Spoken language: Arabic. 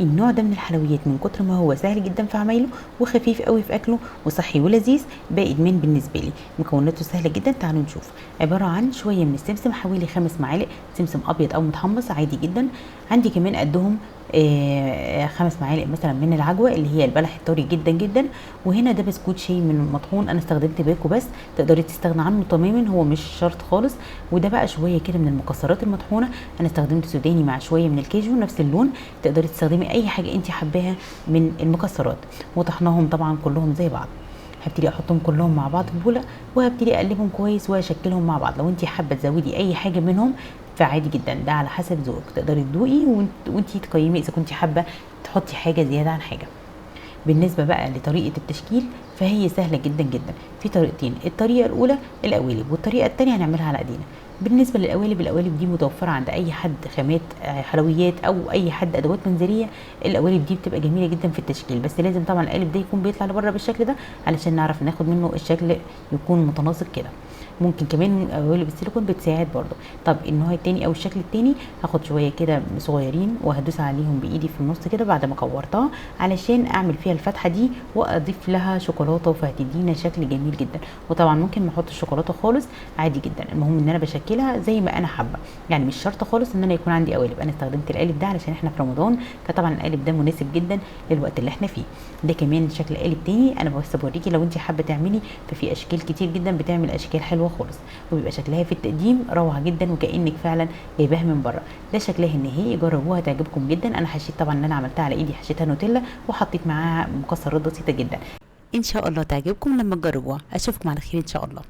النوع ده من الحلويات من كتر ما هو سهل جدا في عمايله وخفيف قوي في اكله وصحي ولذيذ بقى ادمان بالنسبه لي. مكوناته سهله جدا، تعالوا نشوف. عباره عن شويه من السمسم، حوالي 5 معالق سمسم ابيض او متحمص عادي جدا. عندي كمان قدهم 5 معالق مثلا من العجوه اللي هي البلح الطري جدا جدا. وهنا ده بسكوت شاي من مطحون، انا استخدمت باكو بس، تقدري تستغنى عنه تماما، هو مش شرط خالص. وده بقى شويه كده من المكسرات المطحونه، انا استخدمت سوداني مع شويه من الكاجو نفس اللون. تقدري تستخدمي اي حاجه انت حباها من المكسرات، وطحناهم طبعا كلهم زي بعض. هبتدي احطهم كلهم مع بعض في بوله، وهبتدي اقلبهم كويس واشكلهم مع بعض. لو انت حابه تزودي اي حاجه منهم فعادي جدا، ده على حسب ذوقك، تقدري تدوقي وانت تقيمي اذا كنت حابه تحطي حاجه زياده عن حاجه. بالنسبه بقى لطريقه التشكيل فهي سهله جدا جدا، في طريقتين. الطريقه الاولى القوالب، والطريقه الثانيه هنعملها على ايدينا. بالنسبه للقوالب، القوالب دي متوفره عند اي حد خامات حلويات او اي حد ادوات منزليه. القوالب دي بتبقى جميله جدا في التشكيل، بس لازم طبعا القالب ده يكون بيطلع لبره بالشكل ده علشان نعرف ناخد منه الشكل يكون متناسق كده. ممكن كمان قوالب السيليكون بتساعد برضو. طب النوع التاني او الشكل التاني، هاخد شويه كده صغيرين وهدوس عليهم بايدي في النص كده بعد ما كورتها علشان اعمل فيها الفتحه دي، واضيف لها شوكولاته فهتدينا شكل جميل جدا. وطبعا ممكن ما احطش الشوكولاته خالص عادي جدا، المهم ان انا بشكلها زي ما انا حابه. يعني مش شرط خالص ان انا يكون عندي قوالب، انا استخدمت القالب ده علشان احنا في رمضان، فطبعا القالب ده مناسب جدا للوقت اللي احنا فيه. ده كمان شكل قالب تاني انا بس بوريكي، لو انت حابه تعملي ففي اشكال كتير جدا بتعمل اشكال حلوه خالص، وبيبقى شكلها في التقديم روعه جدا وكانك فعلا جايباها من بره. ده شكلها النهائي، جربوها تعجبكم جدا. انا حشيت طبعا اللي انا عملتها على ايدي، حشيتها نوتيلا وحطيت معاها مكسرات بسيطه جدا. ان شاء الله تعجبكم لما تجربوها. اشوفكم على خير ان شاء الله.